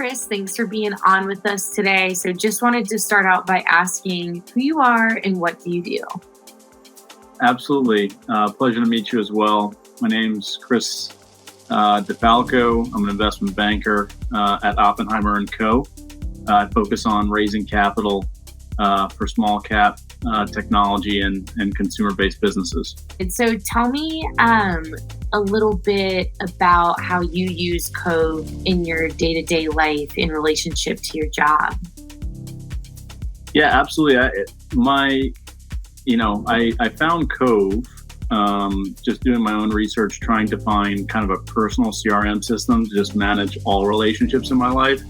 Chris. Thanks for being on with us today. So just wanted to start out by asking who you are and what do you do? Absolutely. Pleasure to meet you as well. My name's Chris DeFalco. I'm an investment banker at Oppenheimer & Co. I focus on raising capital for small cap technology and consumer-based businesses. And so tell me a little bit about how you use Covve in your day-to-day life in relationship to your job. Yeah, absolutely. I found Covve just doing my own research, trying to find kind of a personal CRM system to just manage all relationships in my life.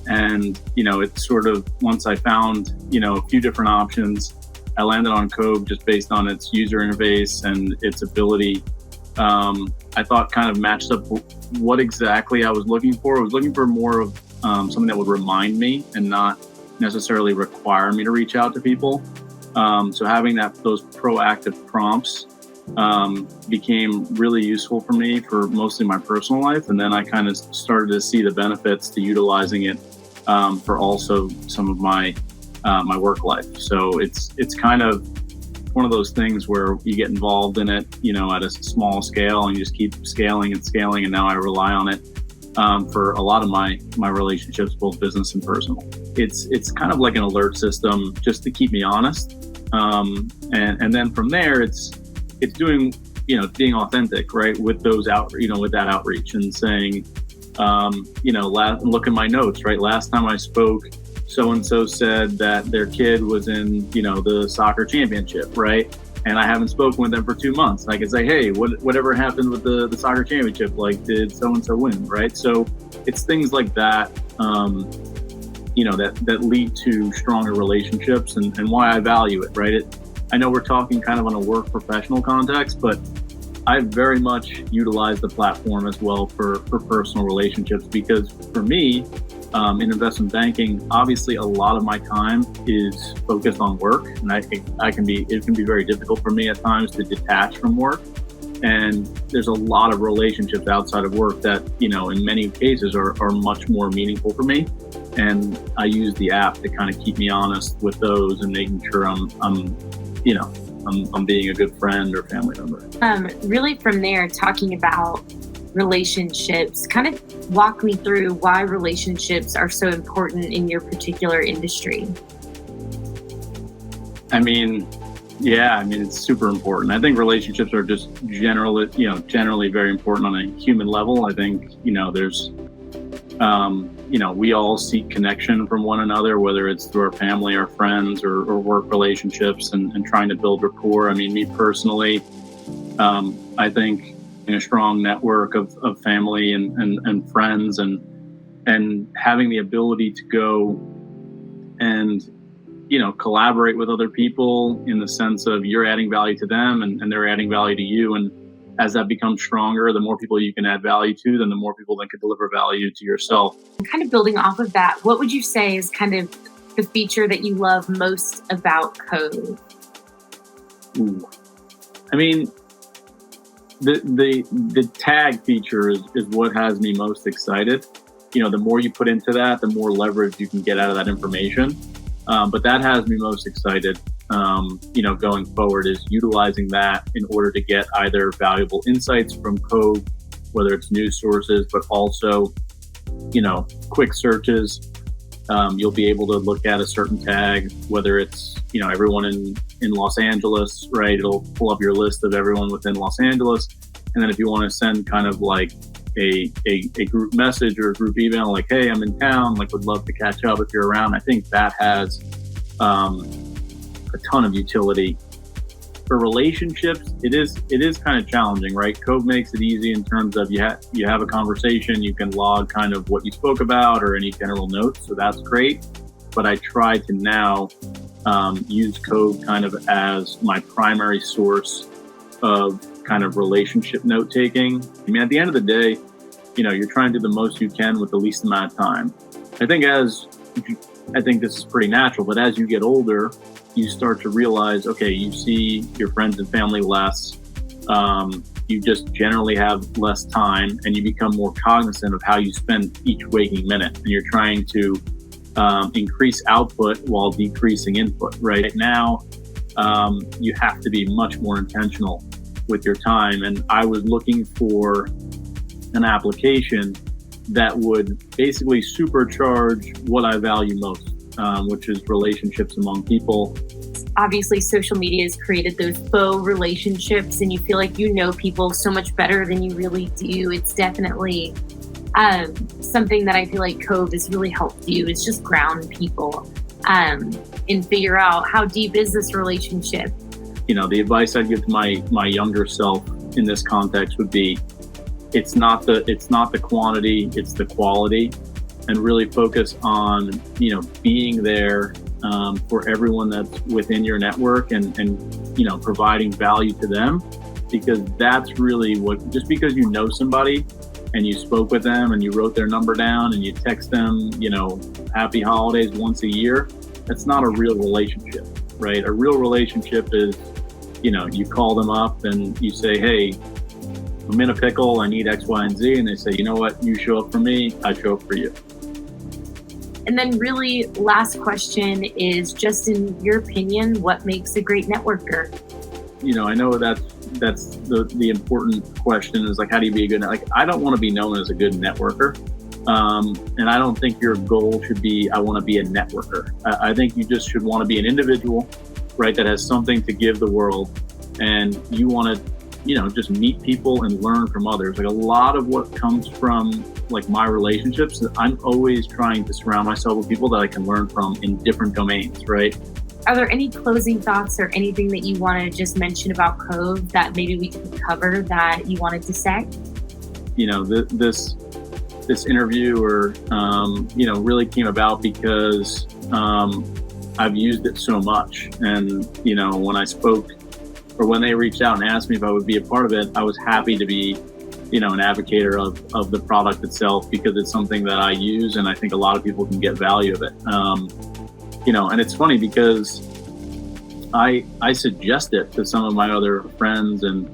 And, it's sort of, once I found, a few different options, I landed on Covve just based on its user interface and its ability. I thought kind of matched up what exactly I was looking for. I was looking for more of something that would remind me and not necessarily require me to reach out to people. So having those proactive prompts became really useful for me for mostly my personal life. And then I kind of started to see the benefits to utilizing it for also some of my work life. So it's kind of one of those things where you get involved in it, at a small scale, and you just keep scaling and scaling. And now I rely on it for a lot of my relationships, both business and personal. It's kind of like an alert system just to keep me honest. And then from there, it's doing, being authentic, right? With those with that outreach and saying, look at my notes, right? Last time I spoke, so-and-so said that their kid was in, the soccer championship, right? And I haven't spoken with them for 2 months. I can say, hey, whatever happened with the soccer championship? Like, did so-and-so win, right? So it's things like that, that lead to stronger relationships and why I value it, right? I know we're talking kind of on a work professional context, but I very much utilize the platform as well for personal relationships, because for me, in investment banking, obviously a lot of my time is focused on work, and it can be very difficult for me at times to detach from work. And there's a lot of relationships outside of work that, in many cases are much more meaningful for me. And I use the app to kind of keep me honest with those and making sure I'm being a good friend or family member. Really from there, talking about relationships, kind of walk me through why relationships are so important in your particular industry. It's super important. I think relationships are just generally very important on a human level. I think, there's, we all seek connection from one another, whether it's through our family, our friends, or work relationships, and trying to build rapport. Me personally, I think in a strong network of family and friends and having the ability to go and, collaborate with other people in the sense of you're adding value to them and they're adding value to you. And as that becomes stronger, the more people you can add value to, then the more people that can deliver value to yourself. Kind of building off of that, what would you say is kind of the feature that you love most about Covve? The tag feature is what has me most excited. The more you put into that, the more leverage you can get out of that information. But that has me most excited, going forward, is utilizing that in order to get either valuable insights from Covve, whether it's news sources, but also, quick searches. You'll be able to look at a certain tag, whether it's, everyone in Los Angeles, right? It'll pull up your list of everyone within Los Angeles. And then if you want to send kind of like a group message or a group email, like, hey, I'm in town, like, would love to catch up if you're around. I think that has a ton of utility. For relationships, it is kind of challenging, right? Covve makes it easy in terms of you have a conversation, you can log kind of what you spoke about or any general notes, so that's great. But I try to now use Covve kind of as my primary source of kind of relationship note taking. At the end of the day, you're trying to do the most you can with the least amount of time. I think this is pretty natural, but as you get older, you start to realize, okay, you see your friends and family less. you just generally have less time and you become more cognizant of how you spend each waking minute. And you're trying to increase output while decreasing input. Right now, you have to be much more intentional with your time. And I was looking for an application that would basically supercharge what I value most, which is relationships among people. Obviously, social media has created those faux relationships, and you feel like you know people so much better than you really do. It's definitely something that I feel like Covve has really helped you, is just ground people and figure out how deep is this relationship. The advice I'd give to my younger self in this context would be, it's not the quantity, it's the quality, and really focus on being there for everyone that's within your network and providing value to them, because that's really what, just because you know somebody and you spoke with them and you wrote their number down and you text them happy holidays once a year, that's not a real relationship, right? A real relationship is you call them up and you say, hey, I'm in a pickle, I need X, Y, and Z, and they say, you know what, you show up for me, I show up for you. And then really last question is, just in your opinion, what makes a great networker? I know that's the important question, is like, how do you be a good I don't want to be known as a good networker. And I don't think your goal should be, I want to be a networker. I think you just should want to be an individual, right, that has something to give the world, and you want to just meet people and learn from others. Like, a lot of what comes from my relationships, I'm always trying to surround myself with people that I can learn from in different domains, right? Are there any closing thoughts or anything that you want to just mention about Covve that maybe we didn't cover that you wanted to say? This interview really came about because I've used it so much. And, when they reached out and asked me if I would be a part of it, I was happy to be, an advocate of the product itself, because it's something that I use and I think a lot of people can get value of it. And it's funny because I suggest it to some of my other friends and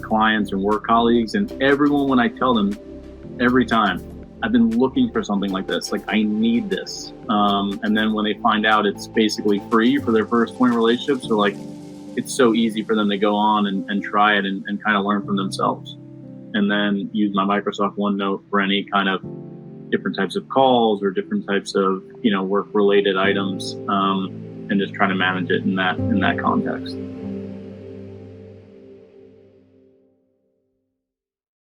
clients and work colleagues, and everyone, when I tell them, every time, I've been looking for something like this, I need this. And then when they find out it's basically free for their first 20 relationships, they're like, it's so easy for them to go on and try it and kind of learn from themselves, and then use my Microsoft OneNote for any kind of different types of calls or different types of work related items, and just try to manage it in that context.